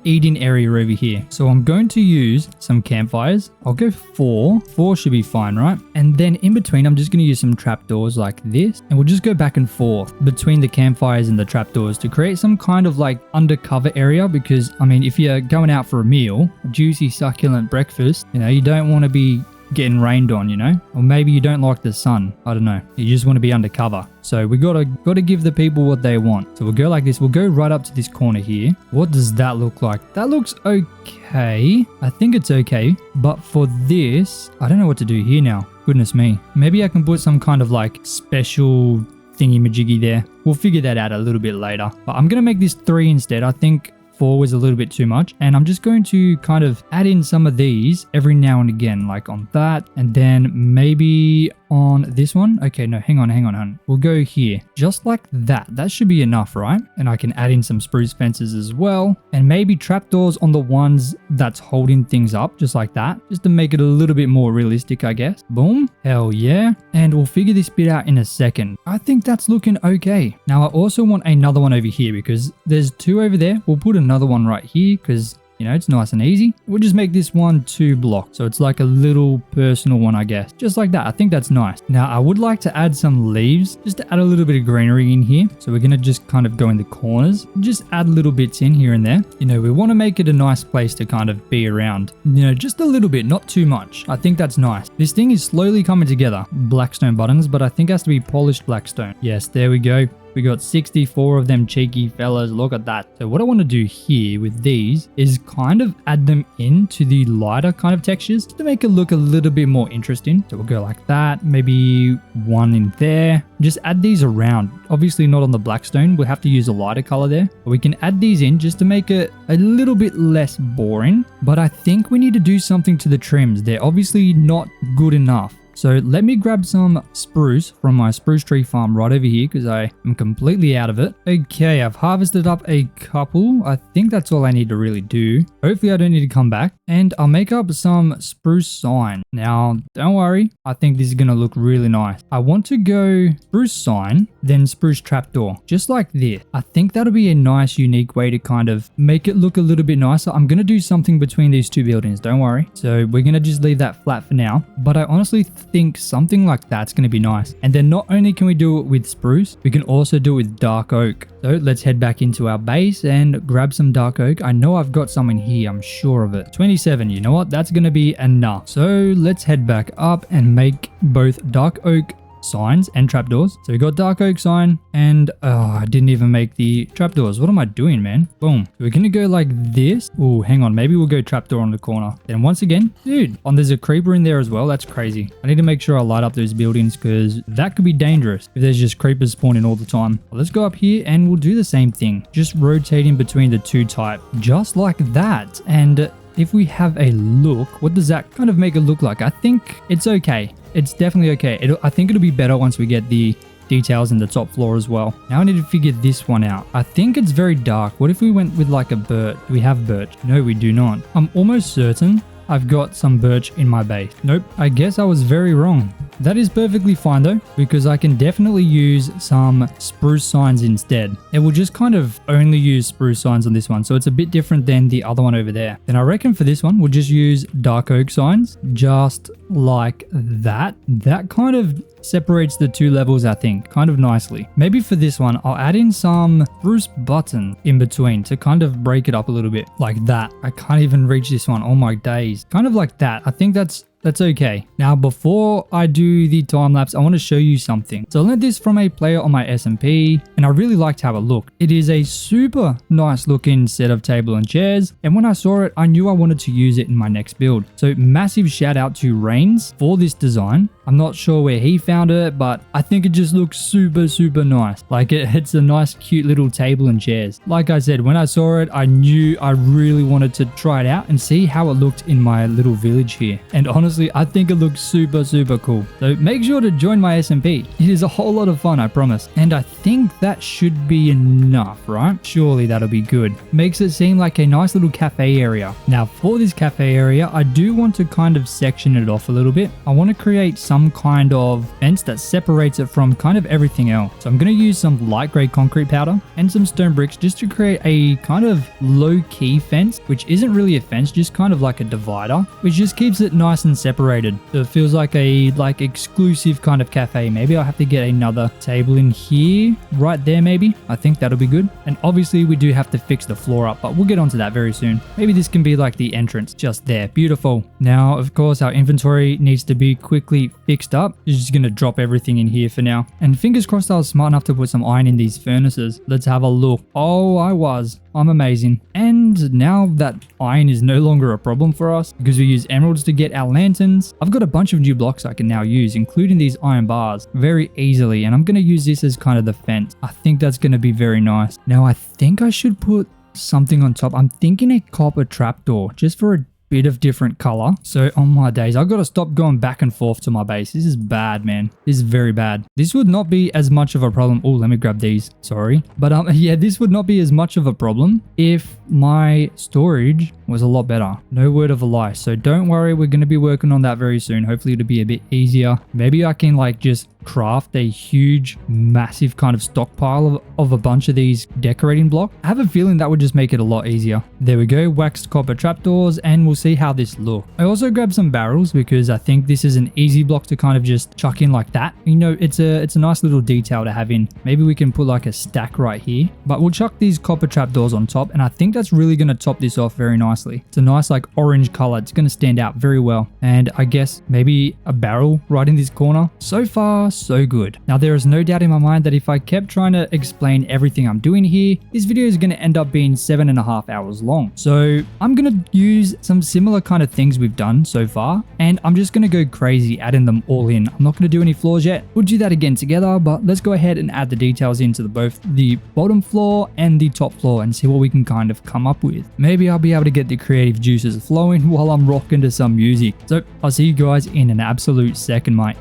eating area over here. So I'm going to use some campfires. I'll go 4. 4 should be fine, right? And then in between, I'm just going to use some trapdoors like this. And we'll just go back and forth between the campfires and the trapdoors to create some kind of like undercover area because, I mean, if you're going out for a meal, a juicy succulent breakfast, you know, you don't want to be getting rained on, you know, or maybe you don't like the sun. I don't know. You just want to be undercover. So we gotta give the people what they want. So we'll go like this. We'll go right up to this corner here. What does that look like? That looks okay. I think it's okay. But for this, I don't know what to do here now. Goodness me. Maybe I can put some kind of like special thingy majiggy there. We'll figure that out a little bit later. But I'm gonna make this 3 instead. I think 4 was a little bit too much, and I'm just going to kind of add in some of these every now and again, like on that, and then maybe on this one. Okay, no, hang on. We'll go here, just like that. That should be enough, right? And I can add in some spruce fences as well, and maybe trapdoors on the ones that's holding things up, just like that, just to make it a little bit more realistic, I guess. Boom. Hell yeah. And we'll figure this bit out in a second. I think that's looking okay. Now, I also want another one over here because there's 2 over there. We'll put another one right here because, you know, it's nice and easy. We'll just make this one 2 blocks. So it's like a little personal one, I guess. Just like that. I think that's nice. Now, I would like to add some leaves just to add a little bit of greenery in here. So we're going to just kind of go in the corners. Just add little bits in here and there. You know, we want to make it a nice place to kind of be around. You know, just a little bit, not too much. I think that's nice. This thing is slowly coming together. Blackstone buttons, but I think it has to be polished blackstone. Yes, there we go. We got 64 of them cheeky fellas. Look at that. So what I want to do here with these is kind of add them into the lighter kind of textures to make it look a little bit more interesting. So we'll go like that. Maybe 1 in there. Just add these around. Obviously not on the blackstone. We'll have to use a lighter color there. But we can add these in just to make it a little bit less boring. But I think we need to do something to the trims. They're obviously not good enough. So let me grab some spruce from my spruce tree farm right over here because I am completely out of it. Okay, I've harvested up a couple. I think that's all I need to really do. Hopefully I don't need to come back. And I'll make up some spruce sign. Now, don't worry. I think this is going to look really nice. I want to go spruce sign, then spruce trapdoor, just like this. I think that'll be a nice, unique way to kind of make it look a little bit nicer. I'm going to do something between these 2 buildings. Don't worry. So we're going to just leave that flat for now. But I honestly think something like that's going to be nice. And then not only can we do it with spruce, we can also do it with dark oak. So let's head back into our base and grab some dark oak. I know I've got some in here. I'm sure of it. 27. You know what? That's going to be enough. So let's head back up and make both dark oak signs and trapdoors. So we got dark oak sign and I didn't even make the trapdoors. What am I doing, man? Boom. We're gonna go like this. Oh, hang on. Maybe we'll go trapdoor on the corner. Then once again, dude, there's a creeper in there as well. That's crazy. I need to make sure I light up those buildings because that could be dangerous if there's just creepers spawning all the time. Well, let's go up here and we'll do the same thing. Just rotating between the 2 type, just like that. And if we have a look, what does that kind of make it look like? I think it's okay. It's definitely okay. I think it'll be better once we get the details in the top floor as well. Now I need to figure this one out. I think it's very dark. What if we went with like a birch? Do we have birch? No, we do not. I'm almost certain I've got some birch in my base. Nope. I guess I was very wrong. That is perfectly fine though, because I can definitely use some spruce signs instead. It will just kind of only use spruce signs on this one, so it's a bit different than the other one over there. Then I reckon for this one, we'll just use dark oak signs, just like that. That kind of separates the 2 levels, I think, kind of nicely. Maybe for this one, I'll add in some spruce button in between to kind of break it up a little bit, like that. I can't even reach this one. Oh my days. Kind of like that. I think that's okay. Now, before I do the time lapse, I want to show you something. So I learned this from a player on my SMP, and I really liked how it looked. It is a super nice looking set of table and chairs, and when I saw it, I knew I wanted to use it in my next build. So massive shout out to Reigns for this design. I'm not sure where he found it, but I think it just looks super nice. Like it's a nice cute little table and chairs. Like I said, when I saw it, I knew I really wanted to try it out and see how it looked in my little village here. And honestly, I think it looks super cool. So make sure to join my SMP. It is a whole lot of fun, I promise. And I think that should be enough, right? Surely that'll be good. Makes it seem like a nice little cafe area. Now for this cafe area, I do want to kind of section it off a little bit. I want to create some kind of fence that separates it from kind of everything else. So I'm going to use some light gray concrete powder and some stone bricks just to create a kind of low-key fence, which isn't really a fence, just kind of like a divider, which just keeps it nice and separated. So it feels like a exclusive kind of cafe. Maybe I'll have to get another table in here, right there maybe. I think that'll be good. And obviously we do have to fix the floor up, but we'll get onto that very soon. Maybe this can be like the entrance just there. Beautiful. Now, of course, our inventory needs to be quickly fixed up. Just going to drop everything in here for now. And fingers crossed I was smart enough to put some iron in these furnaces. Let's have a look. Oh, I'm amazing. And now that iron is no longer a problem for us because we use emeralds to get our lanterns, I've got a bunch of new blocks I can now use, including these iron bars, very easily. And I'm going to use this as kind of the fence. I think that's going to be very nice. Now, I think I should put something on top. I'm thinking a copper trapdoor just for a bit of different color. So on my days, I've got to stop going back and forth to my base. This is bad, man. This is very bad. This would not be as much of a problem. Oh, let me grab these. Sorry. But yeah, this would not be as much of a problem if my storage was a lot better. No word of a lie. So don't worry. We're going to be working on that very soon. Hopefully it'll be a bit easier. Maybe I can like just craft a huge, massive kind of stockpile of a bunch of these decorating blocks. I have a feeling that would just make it a lot easier. There we go. Waxed copper trapdoors, and we'll see how this looks. I also grabbed some barrels because I think this is an easy block to kind of just chuck in like that. You know, it's a nice little detail to have in. Maybe we can put like a stack right here, but we'll chuck these copper trapdoors on top, and I think that's really going to top this off very nicely. It's a nice like orange color. It's going to stand out very well. And I guess maybe a barrel right in this corner. So far, so good. Now there is no doubt in my mind that if I kept trying to explain everything I'm doing here, this video is going to end up being 7.5 hours long. So I'm going to use some similar kind of things we've done so far, and I'm just going to go crazy adding them all in. I'm not going to do any floors yet. We'll do that again together, but let's go ahead and add the details into both the bottom floor and the top floor and see what we can kind of come up with. Maybe I'll be able to get the creative juices flowing while I'm rocking to some music. So I'll see you guys in an absolute second, mate.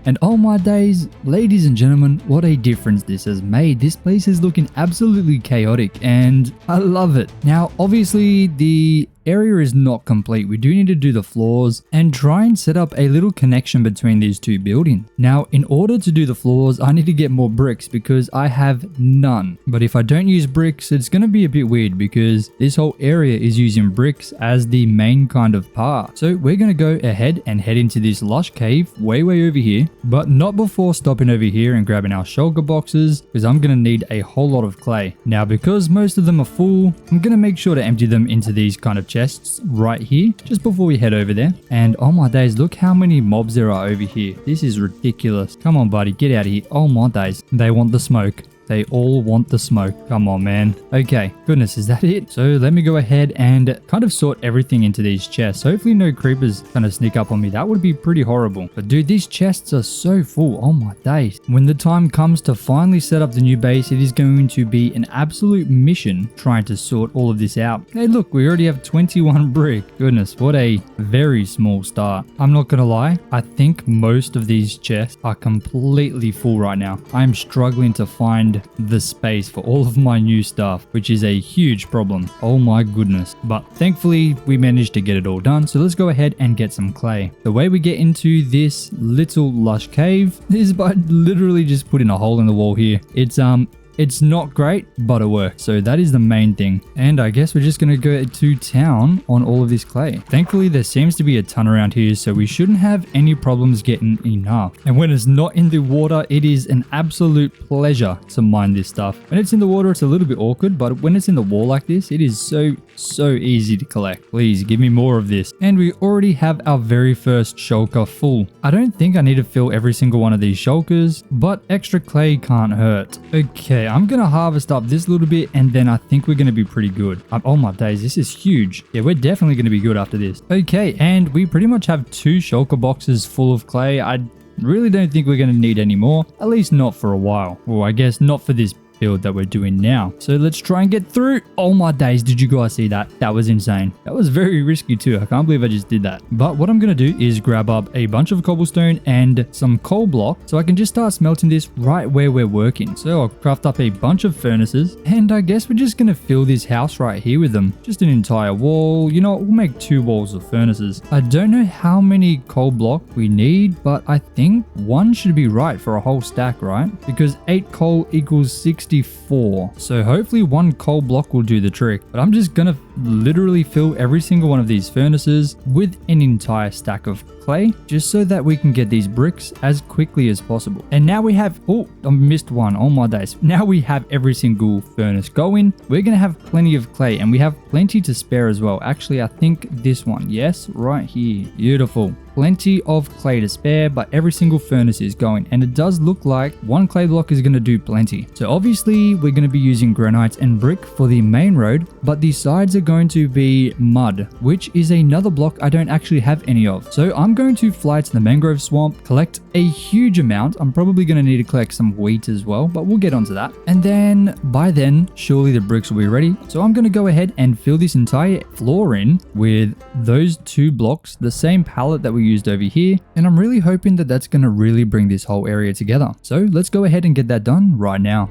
And oh my days, ladies and gentlemen, what a difference this has made. This place is looking absolutely chaotic and I love it. Now, obviously the area is not complete. We do need to do the floors and try and set up a little connection between these two buildings. Now, in order to do the floors, I need to get more bricks because I have none. But if I don't use bricks, it's going to be a bit weird because this whole area is using bricks as the main kind of part. So we're going to go ahead and head into this lush cave way over here, but not before stopping over here and grabbing our shulker boxes because I'm going to need a whole lot of clay. Now, because most of them are full, I'm going to make sure to empty them into these kind of chests right here just before we head over there. And oh my days, look how many mobs there are over here. This is ridiculous. Come on, buddy, get out of here. Oh my days, they want the smoke. They all want the smoke. Come on, man. Okay, goodness, is that it? So let me go ahead and kind of sort everything into these chests. Hopefully no creepers kind of sneak up on me. That would be pretty horrible. But dude, these chests are so full. Oh my days. When the time comes to finally set up the new base, it is going to be an absolute mission trying to sort all of this out. Hey, look, we already have 21 brick. Goodness, what a very small start. I'm not gonna lie. I think most of these chests are completely full right now. I'm struggling to find the space for all of my new stuff, which is a huge problem. Oh my goodness. But thankfully we managed to get it all done. So let's go ahead and get some clay. The way we get into this little lush cave is by literally just putting a hole in the wall here. It's not great, but it works. So that is the main thing. And I guess we're just going to go to town on all of this clay. Thankfully, there seems to be a ton around here, so we shouldn't have any problems getting enough. And when it's not in the water, it is an absolute pleasure to mine this stuff. When it's in the water, it's a little bit awkward, but when it's in the wall like this, it is so easy to collect. Please give me more of this. And we already have our very first shulker full. I don't think I need to fill every single one of these shulkers, but extra clay can't hurt. Okay. Okay, I'm gonna harvest up this little bit and then I think we're gonna be pretty good. Oh my days, this is huge. Yeah, we're definitely gonna be good after this. Okay, and we pretty much have 2 shulker boxes full of clay. I really don't think we're gonna need any more, at least not for a while. Well, I guess not for this build that we're doing now. So let's try and get through. Oh my days, did you guys see that? That was insane. That was very risky too. I can't believe I just did that. But what I'm going to do is grab up a bunch of cobblestone and some coal block so I can just start smelting this right where we're working. So I'll craft up a bunch of furnaces and I guess we're just going to fill this house right here with them. Just an entire wall. You know what? We'll make 2 walls of furnaces. I don't know how many coal block we need, but I think 1 should be right for a whole stack, right? Because 8 coal equals 64. So hopefully 1 coal block will do the trick. But I'm just gonna literally fill every single one of these furnaces with an entire stack of clay just so that we can get these bricks as quickly as possible. And now we have, oh, I missed one. Oh my days. Now we have every single furnace going. We're gonna have plenty of clay and we have plenty to spare as well. Actually, I think this one, yes, right here. Beautiful. Plenty of clay to spare, but every single furnace is going, and it does look like 1 clay block is going to do plenty. So obviously we're going to be using granite and brick for the main road, but the sides are going to be mud, which is another block I don't actually have any of. So I'm going to fly to the mangrove swamp, collect a huge amount. I'm probably going to need to collect some wheat as well, but we'll get onto that. And then by then, surely the bricks will be ready. So I'm going to go ahead and fill this entire floor in with those 2 blocks, the same pallet that we used over here, and I'm really hoping that that's going to really bring this whole area together. So let's go ahead and get that done right now.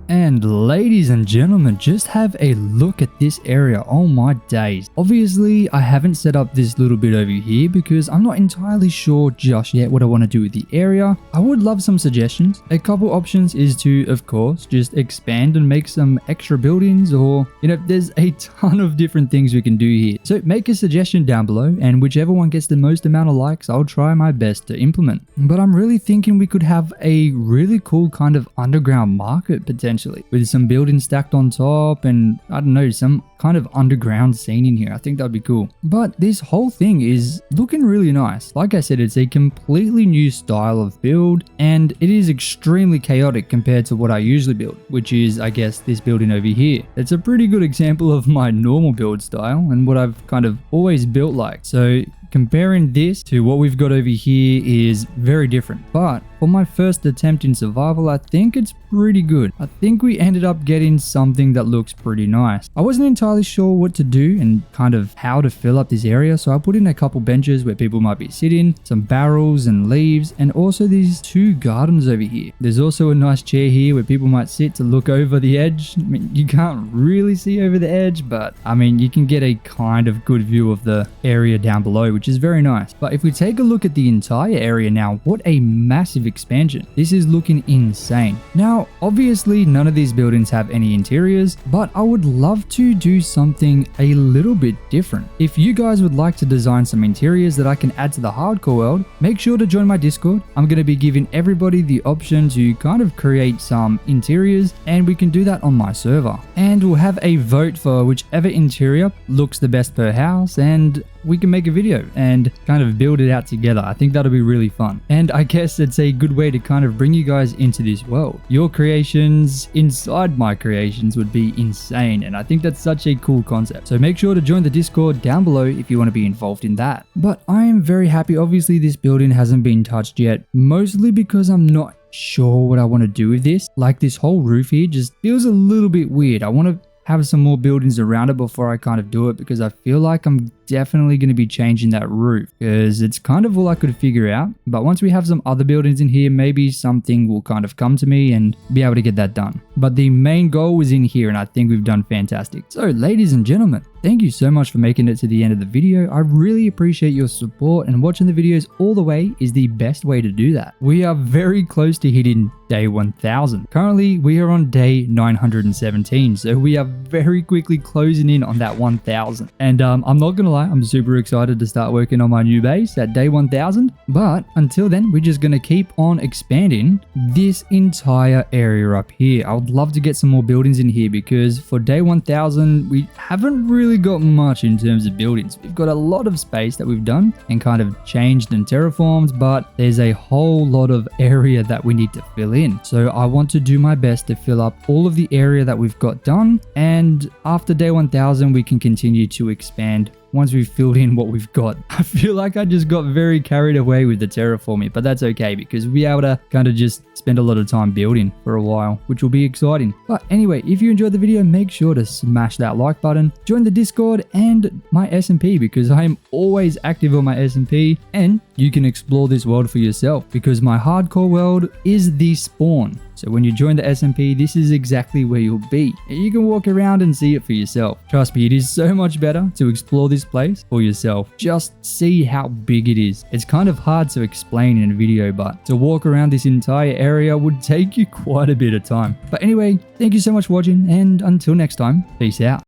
And ladies and gentlemen, just have a look at this area. Oh my days. Obviously, I haven't set up this little bit over here because I'm not entirely sure just yet what I want to do with the area. I would love some suggestions. A couple options is to, of course, just expand and make some extra buildings, or, you know, there's a ton of different things we can do here. So make a suggestion down below, and whichever one gets the most amount of likes, I'll try my best to implement. But I'm really thinking we could have a really cool kind of underground market potentially, with some buildings stacked on top and, I don't know, some kind of underground scene in here. I think that'd be cool. But this whole thing is looking really nice. Like I said, it's a completely new style of build and it is extremely chaotic compared to what I usually build, which is, I guess, this building over here. It's a pretty good example of my normal build style and what I've kind of always built like. So comparing this to what we've got over here is very different. But for my first attempt in survival, I think it's pretty good. I think we ended up getting something that looks pretty nice. I wasn't entirely sure what to do and kind of how to fill up this area, so I put in a couple benches where people might be sitting, some barrels and leaves, and also these 2 gardens over here. There's also a nice chair here where people might sit to look over the edge. I mean, you can't really see over the edge, but I mean, you can get a kind of good view of the area down below, which is very nice. But if we take a look at the entire area now, what a massive expansion. This is looking insane. Now, obviously none of these buildings have any interiors, but I would love to do something a little bit different. If you guys would like to design some interiors that I can add to the hardcore world, make sure to join my Discord. I'm going to be giving everybody the option to kind of create some interiors, and we can do that on my server. And we'll have a vote for whichever interior looks the best per house, and we can make a video and kind of build it out together. I think that'll be really fun. And I guess it's a good way to kind of bring you guys into this world. Your creations inside my creations would be insane, and I think that's such a cool concept. So make sure to join the Discord down below if you want to be involved in that. But I am very happy. Obviously this building hasn't been touched yet, mostly because I'm not sure what I want to do with this. Like, this whole roof here just feels a little bit weird. I want to have some more buildings around it before I kind of do it, because I feel like I'm definitely going to be changing that roof, because it's kind of all I could figure out. But once we have some other buildings in here, maybe something will kind of come to me and be able to get that done. But the main goal was in here, and I think we've done fantastic. So ladies and gentlemen, thank you so much for making it to the end of the video. I really appreciate your support, and watching the videos all the way is the best way to do that. We are very close to hitting day 1000. Currently, we are on day 917, so we are very quickly closing in on that 1000. And I'm not gonna lie, I'm super excited to start working on my new base at day 1000. But until then, we're just gonna keep on expanding this entire area up here. I would love to get some more buildings in here because for day 1000, we haven't really got much in terms of buildings. We've got a lot of space that we've done and kind of changed and terraformed, but there's a whole lot of area that we need to fill in. So I want to do my best to fill up all of the area that we've got done, and after day 1000 we can continue to expand once we've filled in what we've got. I feel like I just got very carried away with the terraforming, but that's okay because we'll be able to kind of just spend a lot of time building for a while, which will be exciting. But anyway, if you enjoyed the video, make sure to smash that like button, join the Discord and my SMP because I am always active on my SMP, and you can explore this world for yourself because my hardcore world is the spawn. So when you join the SMP, this is exactly where you'll be. And you can walk around and see it for yourself. Trust me, it is so much better to explore this place for yourself. Just see how big it is. It's kind of hard to explain in a video, but to walk around this entire area would take you quite a bit of time. But anyway, thank you so much for watching, and until next time, peace out.